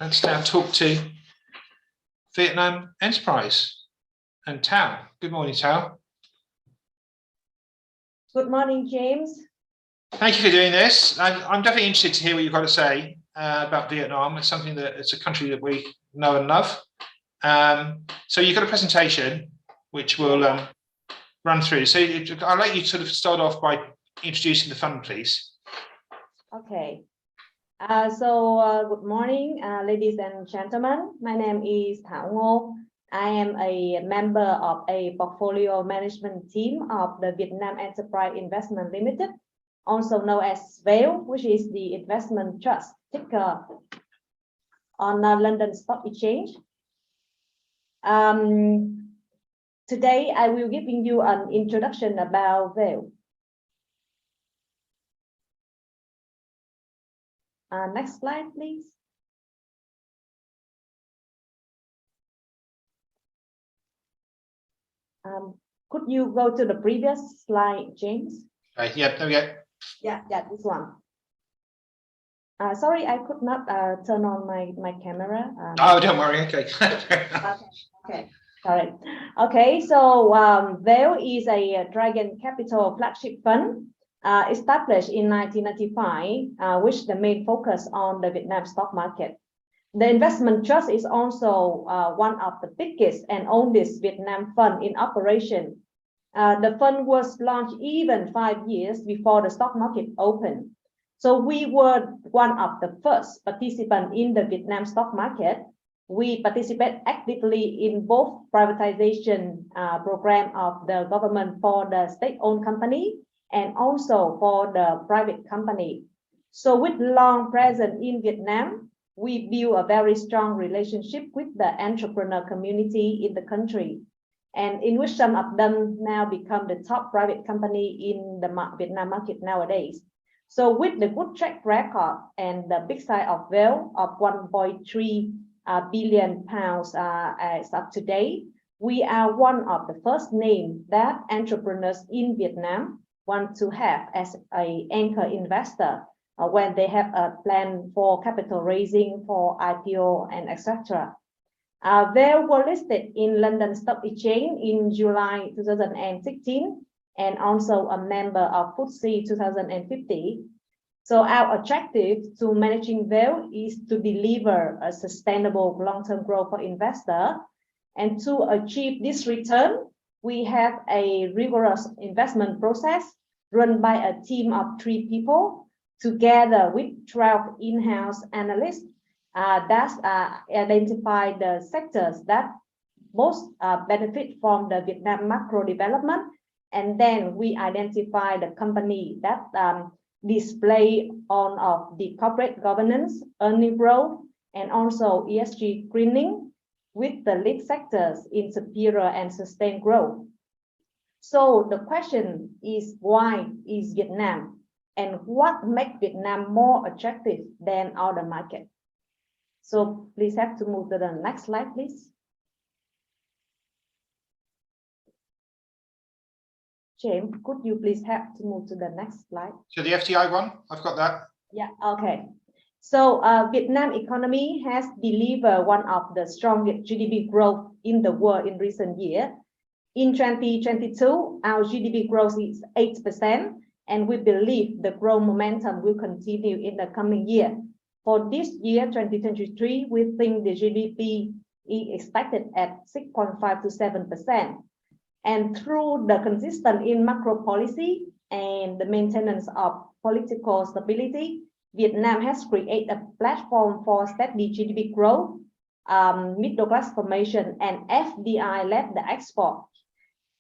Let's now talk to Vietnam Enterprise and Thao. Good morning, Thao. Good morning, James. Thank you for doing this. I'm definitely interested to hear what you've got to say about Vietnam. It's something that it's a country that we know and love. So you've got a presentation which we'll run through. So I'll let you sort of start off by introducing the fund, please. Okay. Good morning, ladies and gentlemen. My name is Thao. I am a member of a portfolio management team of the Vietnam Enterprise Investment Limited, also known as VEL, which is the investment trust ticker on London Stock Exchange. Today, I will give you an introduction about VEL. Next slide, please. Could you go to the previous slide, James? Yeah, there we go. Yeah, this one. Sorry, I could not turn on my camera. Oh, don't worry. Okay. Okay. Sorry. Okay, so VEL is a Dragon Capital flagship fund established in 1995, which the main focus on the Vietnam stock market. The investment trust is also one of the biggest and oldest Vietnam fund in operation. The fund was launched even 5 years before the stock market opened. So we were one of the first participants in the Vietnam stock market. We participate actively in both privatization program of the government for the state-owned company and also for the private company. So with long presence in Vietnam, we build a very strong relationship with the entrepreneur community in the country, and in which some of them now become the top private company in the Vietnam market nowadays. So with the good track record and the big size of VEL of 1.3 billion pounds as of today, we are one of the first names that entrepreneurs in Vietnam want to have as an anchor investor when they have a plan for capital raising, for IPO, and etc. They were listed in London Stock Exchange in July 2016 and also a member of FTSE 2050. So our objective to managing VEL is to deliver a sustainable long-term growth for investors. And to achieve this return, we have a rigorous investment process run by a team of 3 people, together with 12 in-house analysts that identify the sectors that most benefit from the Vietnam macro development. And then we identify the company that display on of the corporate governance, earning growth, and also ESG screening with the lead sectors in superior and sustained growth. So the question is, why is Vietnam? And what makes Vietnam more attractive than other markets? So please have to move to the next slide, please. James, could you please have to move to the next slide? So the FDI one, I've got that. Yeah, okay. So Vietnam economy has delivered one of the strongest GDP growth in the world in recent years. In 2022, our GDP growth is 8%. And we believe the growth momentum will continue in the coming year. For this year, 2023, we think the GDP is expected at 6.5 to 7%. And through the consistent in macro policy and the maintenance of political stability, Vietnam has created a platform for steady GDP growth, middle class formation, and FDI led the export.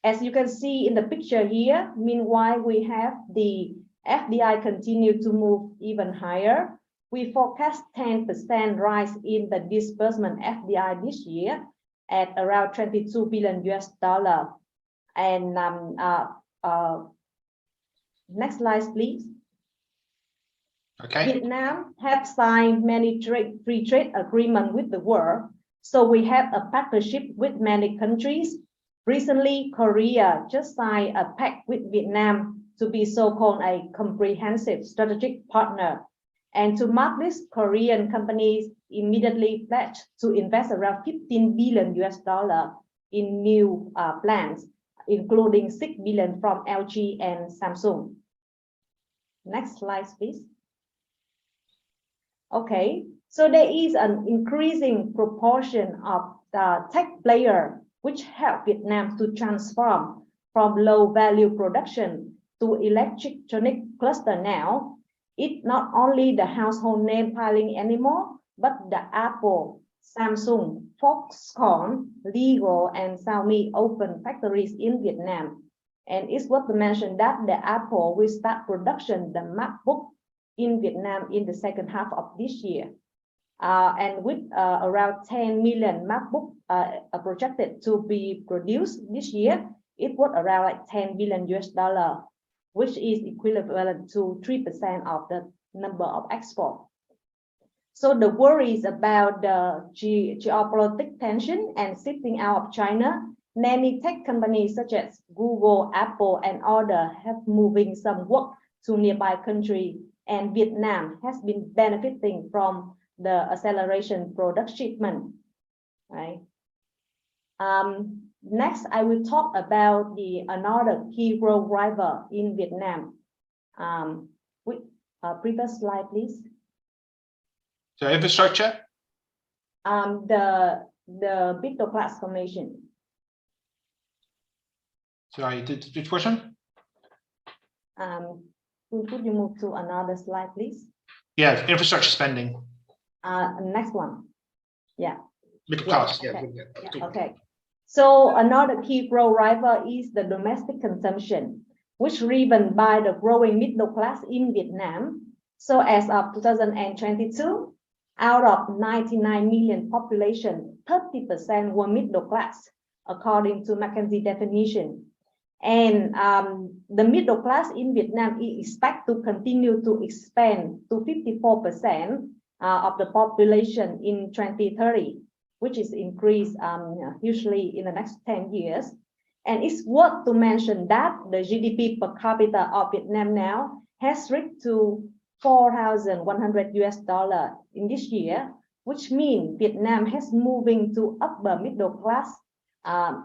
As you can see in the picture here, meanwhile, we have the FDI continue to move even higher. We forecast 10% rise in the disbursement FDI this year at around $22 billion US. And next slide, please. Okay. Vietnam have signed many free trade agreements with the world. So we have a partnership with many countries. Recently, Korea just signed a pact with Vietnam to be so-called a comprehensive strategic partner. And to mark this, Korean companies immediately pledged to invest around 15 billion US dollar in new plants, including 6 billion from LG and Samsung. Next slide, please. Okay, so there is an increasing proportion of the tech player which help Vietnam to transform from low value production to electronic cluster now. It's not only the household name piling anymore, but the Apple, Samsung, Foxconn, Lego, and Xiaomi open factories in Vietnam. And it's worth to mention that the Apple will start production the MacBook in Vietnam in the second half of this year. And with around 10 million MacBook projected to be produced this year, it was around like 10 billion US dollar, which is equivalent to 3% of the number of export. So the worries about the geopolitical tension and shifting out of China, many tech companies such as Google, Apple, and others have moving some work to nearby country, and Vietnam has been benefiting from the acceleration product shipment, right? Next, I will talk about another key growth driver in Vietnam. Previous slide, please. So infrastructure. The middle class formation. Sorry, which question? Could you move to another slide, please? Yeah, infrastructure spending. Next one. Yeah. Middle class. Okay. Yeah. Okay. So another key growth driver is the domestic consumption, which driven by the growing middle class in Vietnam. So as of 2022, out of 99 million population, 30% were middle class, according to McKinsey definition. And the middle class in Vietnam is expected to continue to expand to 54% of the population in 2030, which is increased hugely in the next 10 years. And it's worth to mention that the GDP per capita of Vietnam now has reached to 4,100 US dollar in this year, which means Vietnam has moving to upper middle class,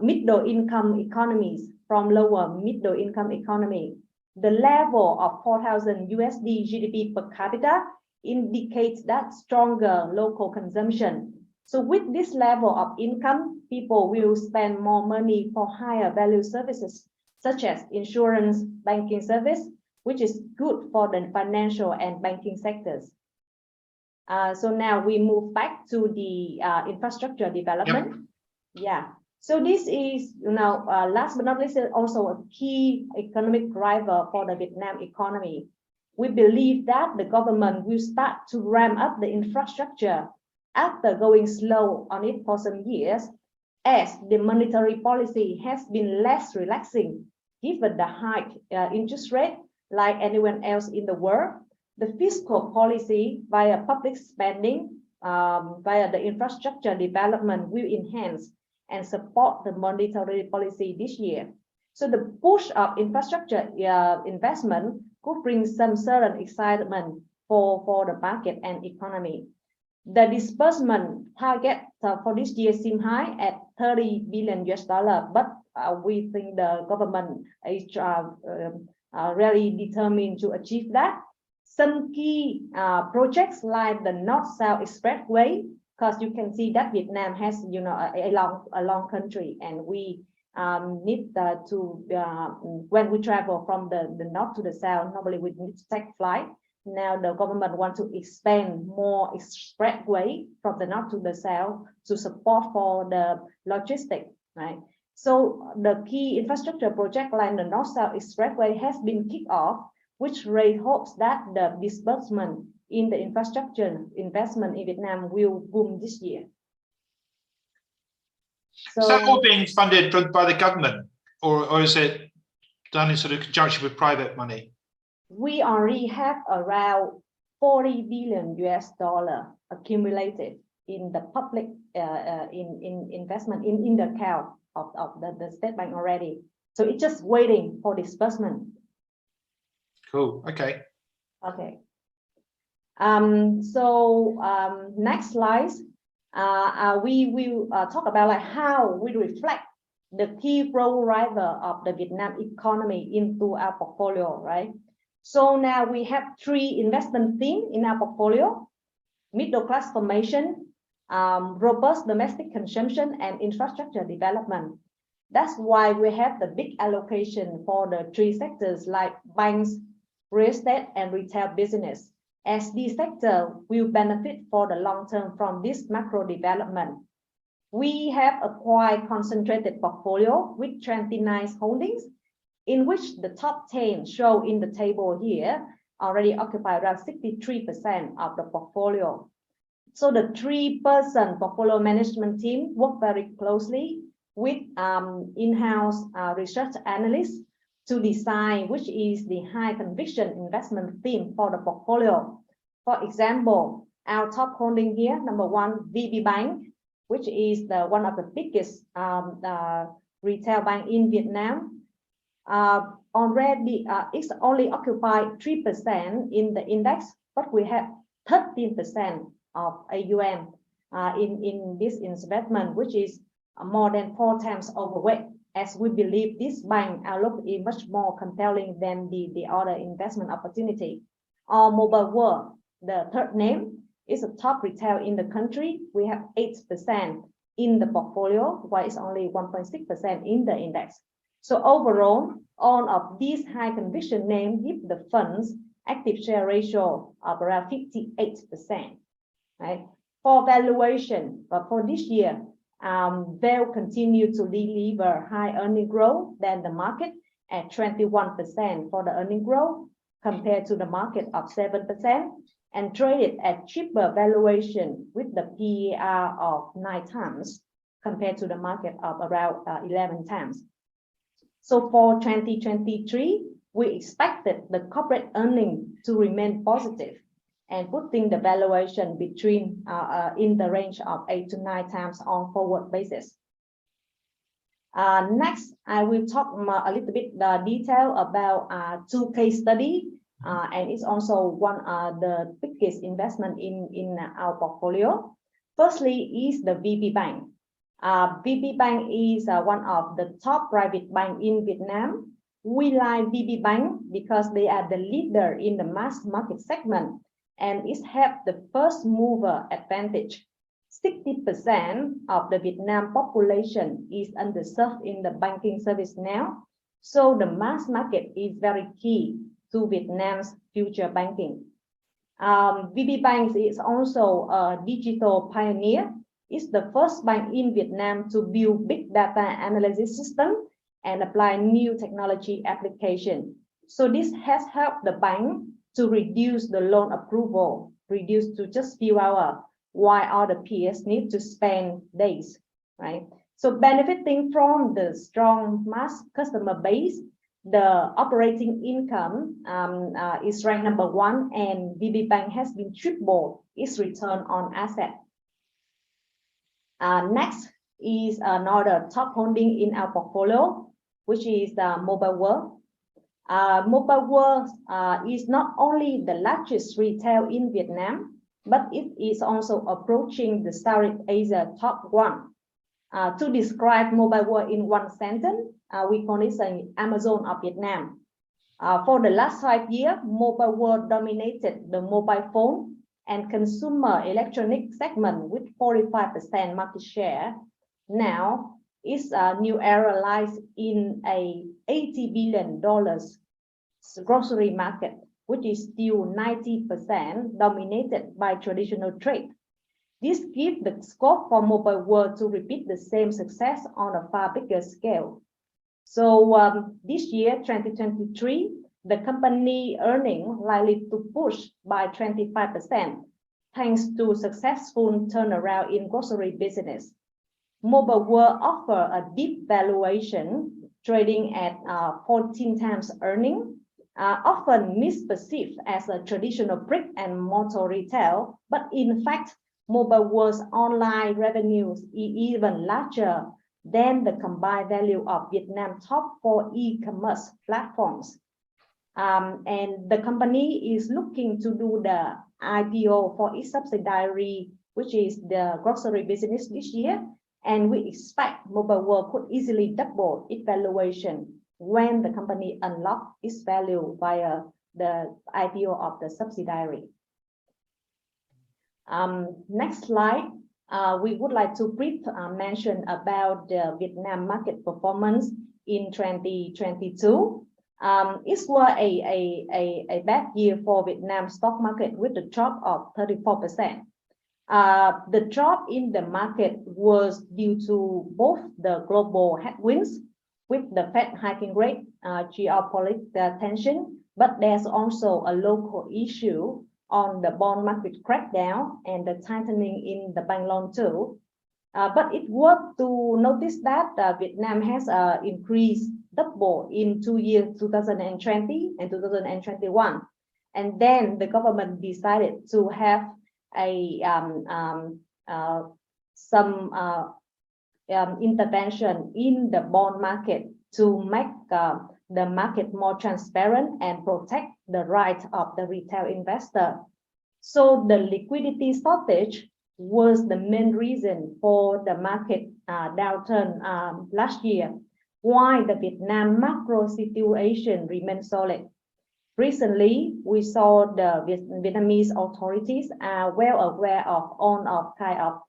middle income economies from lower middle income economy. The level of 4,000 USD GDP per capita indicates that stronger local consumption. So with this level of income, people will spend more money for higher value services, such as insurance, banking service, which is good for the financial and banking sectors. So now we move back to the infrastructure development. Yep. Yeah. So this is, last but not least, also a key economic driver for the Vietnam economy. We believe that the government will start to ramp up the infrastructure after going slow on it for some years, as the monetary policy has been less relaxing given the high interest rate like anyone else in the world. The fiscal policy via public spending, via the infrastructure development will enhance and support the monetary policy this year. So the push of infrastructure investment could bring some certain excitement for the market and economy. The disbursement target for this year seems high at 30 billion US dollar, but we think the government is really determined to achieve that. Some key projects like the North-South Expressway, because you can see that Vietnam has, a long country, and we need to when we travel from the north to the south, normally we need to take flight. Now the government wants to expand more expressway from the north to the south to support for the logistics, right? So the key infrastructure project like the North-South Expressway has been kicked off, which raise hopes that the disbursement in the infrastructure investment in Vietnam will boom this year. So, is that all being funded by the government, or is it done in sort of conjunction with private money? We already have around 40 billion US dollar accumulated in the public in investment in the account of the state bank already. So it's just waiting for disbursement. Cool. Okay. Okay. Next slide, we will talk about like how we reflect the key role driver of the Vietnam economy into our portfolio, right? So now we have 3 investment themes in our portfolio: middle class formation, robust domestic consumption, and infrastructure development. That's why we have the big allocation for the 3 sectors like banks, real estate, and retail business, as these sectors will benefit for the long term from this macro development. We have a quite concentrated portfolio with 29 holdings, in which the top 10 shown in the table here already occupy around 63% of the portfolio. So the 3-person portfolio management team work very closely with in-house research analysts to decide which is the high conviction investment theme for the portfolio. For example, our top holding here, number 1, VB Bank, which is one of the biggest retail bank in Vietnam. Already it's only occupied 3% in the index, but we have 13% of AUM in this investment, which is more than 4 times overweight, as we believe this bank outlook is much more compelling than the other investment opportunity. Our Mobile World, the third name, is a top retail in the country. We have 8% in the portfolio, while it's only 1.6% in the index. So overall, all of these high conviction names give the fund's active share ratio of around 58%. Right? For valuation, but for this year, they'll continue to deliver high earning growth than the market at 21% for the earning growth compared to the market of 7%, and traded at cheaper valuation with the PER of 9 times compared to the market of around 11 times. So for 2023, we expected the corporate earnings to remain positive and putting the valuation between in the range of 8 to 9 times on forward basis. Next, I will talk a little bit detail about 2 case studies, and it's also one of the biggest investment in our portfolio. Firstly is the VB Bank. VB Bank is one of the top private bank in Vietnam. We like VB Bank because they are the leader in the mass market segment, and it have the first mover advantage. 60% of the Vietnam population is underserved in the banking service now, so the mass market is very key to Vietnam's future banking. VB Bank is also a digital pioneer. It's the first bank in Vietnam to build big data analysis system and apply new technology application. So this has helped the bank to reduce the loan approval, reduced to just few hours, while other peers need to spend days, right? So benefiting from the strong mass customer base, the operating income is ranked number 1, and VB Bank has been tripled its return on asset. Next is another top holding in our portfolio, which is the Mobile World. Mobile World is not only the largest retail in Vietnam, but it is also approaching the Southeast Asia top 1. To describe Mobile World in one sentence, we call it an Amazon of Vietnam. For the last 5 years, Mobile World dominated the mobile phone and consumer electronic segment with 45% market share. Now, it's a new era lies in a $80 billion grocery market, which is still 90% dominated by traditional trade. This gives the scope for Mobile World to repeat the same success on a far bigger scale. So this year, 2023, the company earnings likely to push by 25%, thanks to successful turnaround in grocery business. Mobile World offer a deep valuation, trading at 14 times earning, often misperceived as a traditional brick and mortar retail, but in fact, Mobile World's online revenues is even larger than the combined value of Vietnam's top 4 e-commerce platforms. And the company is looking to do the IPO for its subsidiary, which is the grocery business this year. And we expect Mobile World could easily double its valuation when the company unlocks its value via the IPO of the subsidiary. Next slide. We would like to brief mention about the Vietnam market performance in 2022. It was a bad year for Vietnam stock market with a drop of 34%. The drop in the market was due to both the global headwinds with the Fed hiking rate, geopolitical tension, but there's also a local issue on the bond market crackdown and the tightening in the bank loan too. But it's worth to notice that Vietnam has increased double in 2 years, 2020 and 2021. And then the government decided to have some intervention in the bond market to make the market more transparent and protect the right of the retail investor. So the liquidity shortage was the main reason for the market downturn last year, while the Vietnam macro situation remained solid. Recently, we saw the Vietnamese authorities are well aware of on-off kind of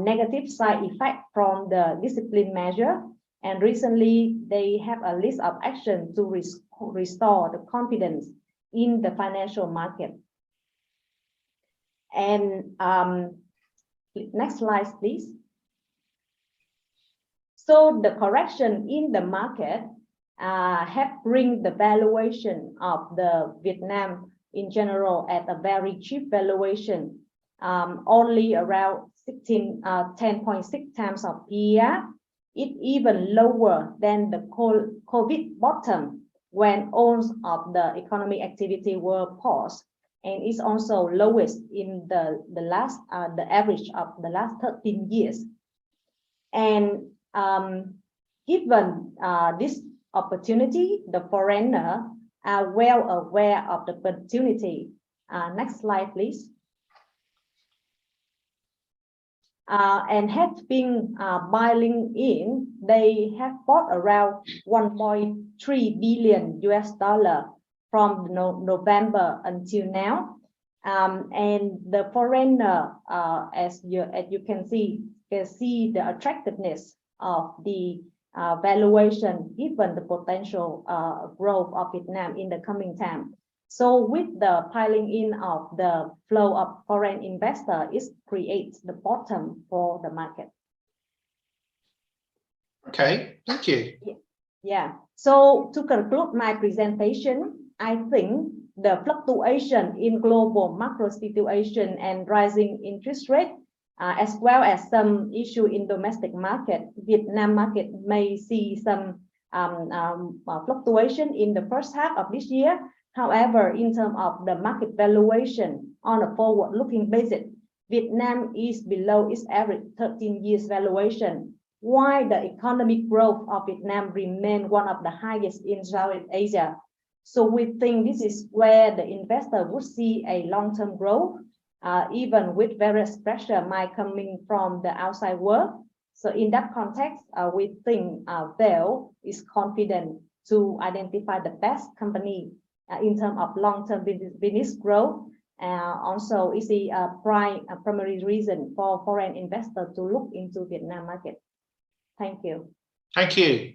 negative side effect from the discipline measure, and recently they have a list of action to restore the confidence in the financial market. And next slide, please. So the correction in the market have bring the valuation of the Vietnam in general at a very cheap valuation, only around 10.6 times of PER. It even lower than the COVID bottom when all of the economic activity were paused, and it's also lowest in the average of the last 13 years. And given this opportunity, the foreigner are well aware of the opportunity. Next slide, please. And have been buying in. They have bought around 1.3 billion US dollar from November until now. And the foreigner, as you can see the attractiveness of the valuation given the potential growth of Vietnam in the coming time. So with the piling in of the flow of foreign investor, it creates the bottom for the market. Okay, thank you. Yeah, so to conclude my presentation, I think the fluctuation in global macro situation and rising interest rate, as well as some issue in domestic market, Vietnam market may see some fluctuation in the first half of this year. However, in terms of the market valuation on a forward-looking basis, Vietnam is below its average 13 years valuation, while the economic growth of Vietnam remains one of the highest in Southeast Asia. So we think this is where the investor would see a long-term growth, even with various pressure might coming from the outside world. So in that context, we think Thao is confident to identify the best company in terms of long-term business growth. Also, is the primary reason for foreign investors to look into Vietnam market. Thank you. Thank you.